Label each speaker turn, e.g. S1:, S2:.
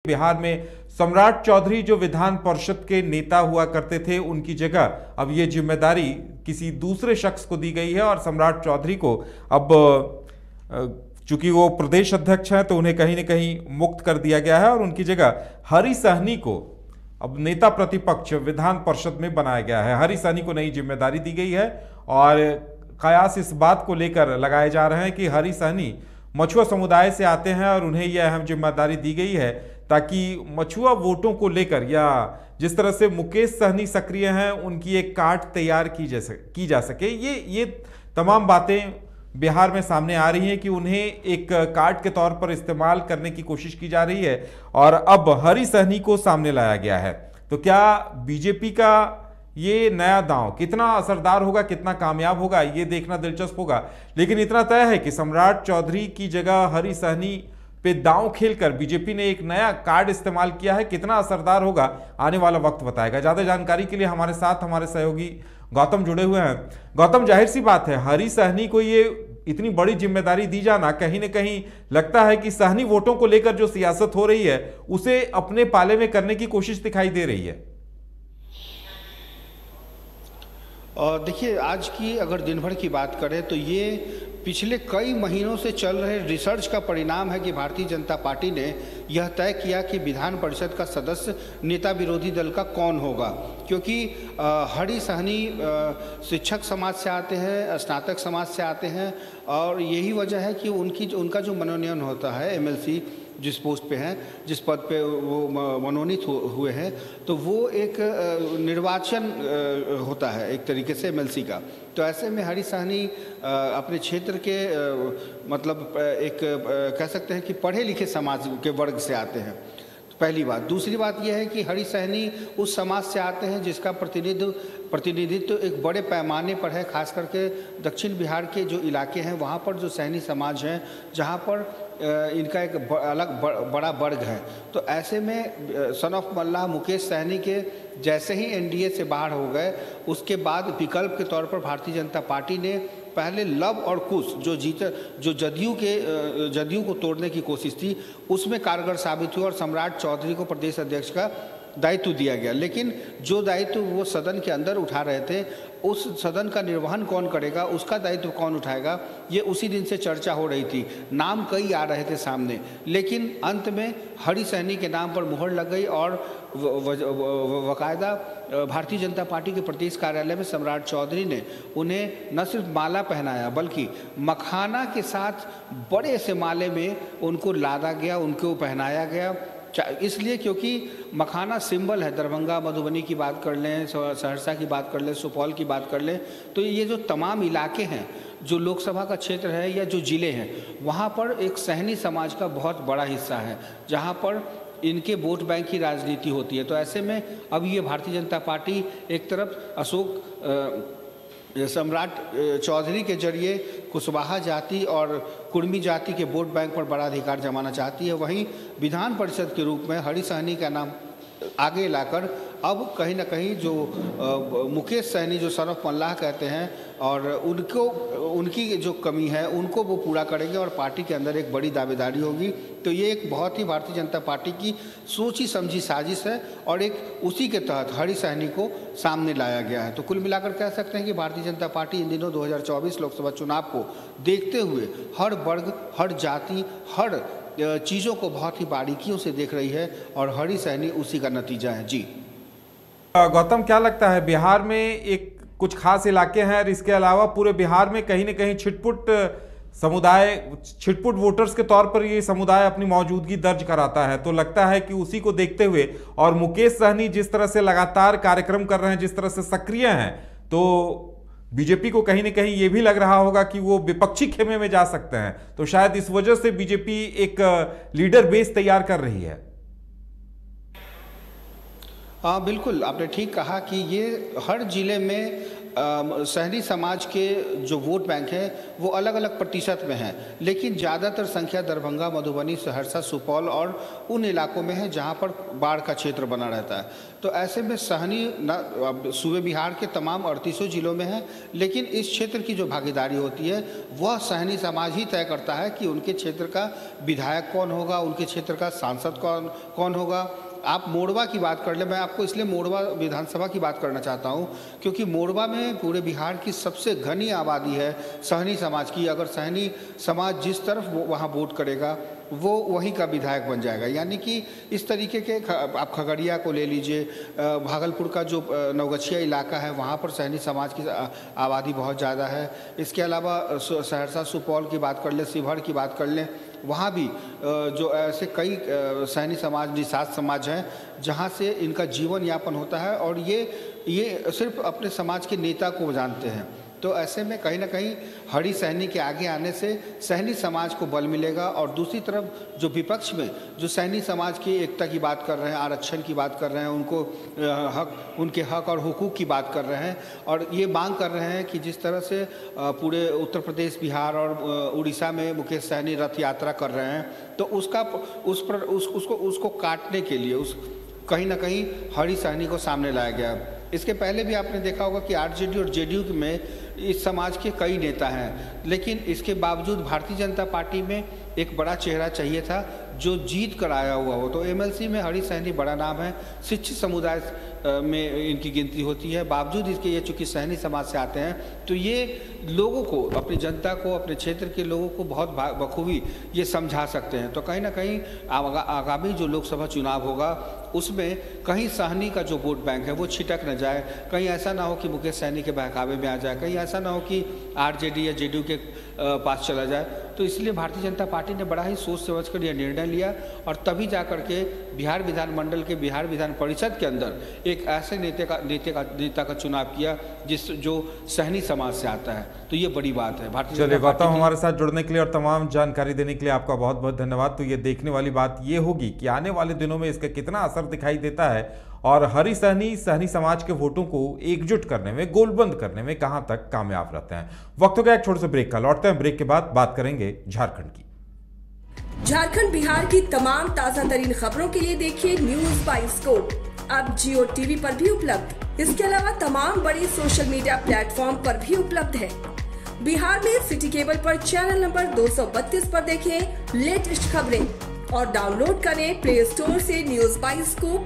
S1: बिहार में सम्राट चौधरी जो विधान परिषद के नेता हुआ करते थे, उनकी जगह अब ये जिम्मेदारी किसी दूसरे शख्स को दी गई है और सम्राट चौधरी को अब चूंकि वो प्रदेश अध्यक्ष हैं तो उन्हें कहीं न कहीं मुक्त कर दिया गया है और उनकी जगह हरि सहनी को अब नेता प्रतिपक्ष विधान परिषद में बनाया गया है। हरि सहनी को नई जिम्मेदारी दी गई है और कयास इस बात को लेकर लगाए जा रहे हैं कि हरि सहनी मछुआ समुदाय से आते हैं और उन्हें यह अहम जिम्मेदारी दी गई है ताकि मछुआ वोटों को लेकर या जिस तरह से मुकेश सहनी सक्रिय हैं उनकी एक कार्ड तैयार की जा सके। ये तमाम बातें बिहार में सामने आ रही हैं कि उन्हें एक कार्ड के तौर पर इस्तेमाल करने की कोशिश की जा रही है और अब हरि सहनी को सामने लाया गया है। तो क्या बीजेपी का ये नया दांव कितना असरदार होगा, कितना कामयाब होगा, ये देखना दिलचस्प होगा। लेकिन इतना तय है कि सम्राट चौधरी की जगह हरि सहनी पे दांव खेलकर बीजेपी ने एक नया कार्ड इस्तेमाल किया है। कितना असरदार होगा आने वाला वक्त बताएगा। ज्यादा जानकारी के लिए हमारे साथ हमारे सहयोगी गौतम जुड़े हुए हैं। गौतम, जाहिर सी बात है हरि सहनी को ये इतनी बड़ी जिम्मेदारी दी जाना कहीं न कहीं लगता है कि सहनी वोटों को लेकर जो सियासत हो रही है उसे अपने पाले में करने की कोशिश दिखाई दे रही है।
S2: और देखिए, आज की अगर दिन भर की बात करें तो ये पिछले कई महीनों से चल रहे रिसर्च का परिणाम है कि भारतीय जनता पार्टी ने यह तय किया कि विधान परिषद का सदस्य नेता विरोधी दल का कौन होगा, क्योंकि हरि सहनी शिक्षक समाज से आते हैं, स्नातक समाज से आते हैं और यही वजह है कि उनका जो मनोनयन होता है एमएलसी जिस पोस्ट पे हैं, जिस पद पे वो मनोनीत हुए हैं, तो वो एक निर्वाचन होता है एक तरीके से एमएलसी का। तो ऐसे में हरि सहनी अपने क्षेत्र के मतलब एक कह सकते हैं कि पढ़े लिखे समाज के वर्ग से आते हैं, पहली बात। दूसरी बात यह है कि हरि सहनी उस समाज से आते हैं जिसका प्रतिनिधित्व एक बड़े पैमाने पर है, खास करके दक्षिण बिहार के जो इलाके हैं वहाँ पर जो सहनी समाज हैं, जहाँ पर इनका एक अलग बड़ा वर्ग है। तो ऐसे में सन ऑफ मल्लाह मुकेश सहनी के जैसे ही एनडीए से बाहर हो गए, उसके बाद विकल्प के तौर पर भारतीय जनता पार्टी ने पहले लव और कुश जो जदयू को तोड़ने की कोशिश थी उसमें कारगर साबित हुआ और सम्राट चौधरी को प्रदेश अध्यक्ष का दायित्व दिया गया। लेकिन जो दायित्व वो सदन के अंदर उठा रहे थे, उस सदन का निर्वहन कौन करेगा, उसका दायित्व कौन उठाएगा, ये उसी दिन से चर्चा हो रही थी। नाम कई आ रहे थे सामने, लेकिन अंत में हरि सहनी के नाम पर मुहर लग गई और बाकायदा भारतीय जनता पार्टी के प्रदेश कार्यालय में सम्राट चौधरी ने उन्हें न सिर्फ माला पहनाया बल्कि मखाना के साथ बड़े से माले में उनको लादा गया, उनको पहनाया गया। इसलिए क्योंकि मखाना सिंबल है। दरभंगा, मधुबनी की बात कर लें, सहरसा की बात कर लें, सुपौल की बात कर लें, तो ये जो तमाम इलाके हैं, जो लोकसभा का क्षेत्र है या जो ज़िले हैं, वहाँ पर एक सहनी समाज का बहुत बड़ा हिस्सा है जहाँ पर इनके वोट बैंक की राजनीति होती है। तो ऐसे में अब ये भारतीय जनता पार्टी एक तरफ सम्राट चौधरी के जरिए कुशवाहा जाति और कुर्मी जाति के वोट बैंक पर बड़ा अधिकार जमाना चाहती है, वहीं विधान परिषद के रूप में हरि सहनी का नाम आगे लाकर अब कहीं ना कहीं जो मुकेश सहनी जो सन ऑफ मल्लाह कहते हैं और उनकी जो कमी है उनको वो पूरा करेंगे और पार्टी के अंदर एक बड़ी दावेदारी होगी। तो ये एक बहुत ही भारतीय जनता पार्टी की सोची समझी साजिश है और एक उसी के तहत हरि सहनी को सामने लाया गया है। तो कुल मिलाकर कह सकते हैं कि भारतीय जनता पार्टी इन दिनों 2024 लोकसभा चुनाव को देखते हुए हर वर्ग, हर जाति, हर चीज़ों को बहुत ही बारीकियों से देख रही है और हरि सहनी उसी का नतीजा है। जी
S1: गौतम, क्या लगता है बिहार में एक कुछ खास इलाके हैं और इसके अलावा पूरे बिहार में कहीं न कहीं छिटपुट वोटर्स के तौर पर ये समुदाय अपनी मौजूदगी दर्ज कराता है, तो लगता है कि उसी को देखते हुए और मुकेश सहनी जिस तरह से लगातार कार्यक्रम कर रहे हैं, जिस तरह से सक्रिय हैं, तो बीजेपी को कहीं न कहीं ये भी लग रहा होगा कि वो विपक्षी खेमे में जा सकते हैं। तो शायद इस वजह से बीजेपी एक लीडर बेस तैयार कर रही है।
S2: हाँ बिल्कुल, आपने ठीक कहा कि ये हर जिले में सहनी समाज के जो वोट बैंक है वो अलग अलग प्रतिशत में हैं, लेकिन ज़्यादातर संख्या दरभंगा, मधुबनी, सहरसा, सुपौल और उन इलाकों में है जहां पर बाढ़ का क्षेत्र बना रहता है। तो ऐसे में सहनी सूबे बिहार के तमाम 38 जिलों में है, लेकिन इस क्षेत्र की जो भागीदारी होती है वह सहनी समाज ही तय करता है कि उनके क्षेत्र का विधायक कौन होगा, उनके क्षेत्र का सांसद कौन होगा। आप मोड़वा की बात कर ले, मैं आपको इसलिए मोड़वा विधानसभा की बात करना चाहता हूं क्योंकि मोड़वा में पूरे बिहार की सबसे घनी आबादी है सहनी समाज की। अगर सहनी समाज जिस तरफ वहां वोट करेगा वो वहीं का विधायक बन जाएगा। यानी कि इस तरीके के आप खगड़िया को ले लीजिए, भागलपुर का जो नवगछिया इलाका है वहाँ पर सहनी समाज की आबादी बहुत ज़्यादा है। इसके अलावा सहरसा, सुपौल की बात कर लें, शिवहर की बात कर लें, वहाँ भी जो ऐसे कई सहनी समाज, निषाद समाज हैं जहाँ से इनका जीवन यापन होता है और ये सिर्फ अपने समाज के नेता को जानते हैं। तो ऐसे में कहीं ना कहीं हरी सहनी के आगे आने से सहनी समाज को बल मिलेगा और दूसरी तरफ जो विपक्ष में जो सहनी समाज की एकता की बात कर रहे हैं, आरक्षण की बात कर रहे हैं, उनके हक और हुकूक की बात कर रहे हैं और ये मांग कर रहे हैं कि जिस तरह से पूरे उत्तर प्रदेश, बिहार और उड़ीसा में मुकेश सहनी रथ यात्रा कर रहे हैं, तो उसको काटने के लिए कहीं ना कहीं हरी सहनी को सामने लाया गया। इसके पहले भी आपने देखा होगा कि आरजेडी और जेडीयू में इस समाज के कई नेता हैं, लेकिन इसके बावजूद भारतीय जनता पार्टी में एक बड़ा चेहरा चाहिए था जो जीत कर आया हुआ हो। तो एमएलसी में हरी सहनी बड़ा नाम है, शिक्षित समुदाय में इनकी गिनती होती है। बावजूद इसके ये चूँकि सहनी समाज से आते हैं तो ये लोगों को, अपनी जनता को, अपने क्षेत्र के लोगों को बहुत बखूबी ये समझा सकते हैं। तो कहीं ना कहीं आगामी जो लोकसभा चुनाव होगा उसमें कहीं सहनी का जो वोट बैंक है वो छिटक न जाए, कहीं ऐसा ना हो कि मुकेश सहनी के बहकावे में आ जाए, कहीं ऐसा ना हो कि आरजेडी या जेडीयू के पास चला जाए। तो इसलिए भारतीय जनता पार्टी ने बड़ा ही सोच समझ कर यह निर्णय लिया और तभी जाकर के बिहार विधानमंडल के बिहार विधान परिषद के अंदर एक ऐसे नेता का चुनाव किया जो सहनी समाज से आता है। तो ये बड़ी बात है। भारतीय
S1: चलिए गौतम, हमारे साथ जुड़ने के लिए और तमाम जानकारी देने के लिए आपका बहुत बहुत धन्यवाद। तो ये देखने वाली बात ये होगी कि आने वाले दिनों में इसका कितना असर दिखाई देता है और हरी सहनी समाज के वोटों को एकजुट करने में, गोलबंद करने में कहां तक कामयाब रहते हैं। वक्त हो गया एक छोटे से ब्रेक का, लौटते हैं ब्रेक के बाद बात करेंगे झारखंड की।
S3: झारखंड बिहार की तमाम ताजा तरीन खबरों के लिए देखिए न्यूज बाइस्कोप, अब जियो टीवी पर भी उपलब्ध। इसके अलावा तमाम बड़ी सोशल मीडिया प्लेटफॉर्म पर भी उपलब्ध है। बिहार में सिटी केबल पर चैनल नंबर 232 पर देखें लेटेस्ट खबरें और डाउनलोड करें प्ले स्टोर से न्यूज बाइस्कोप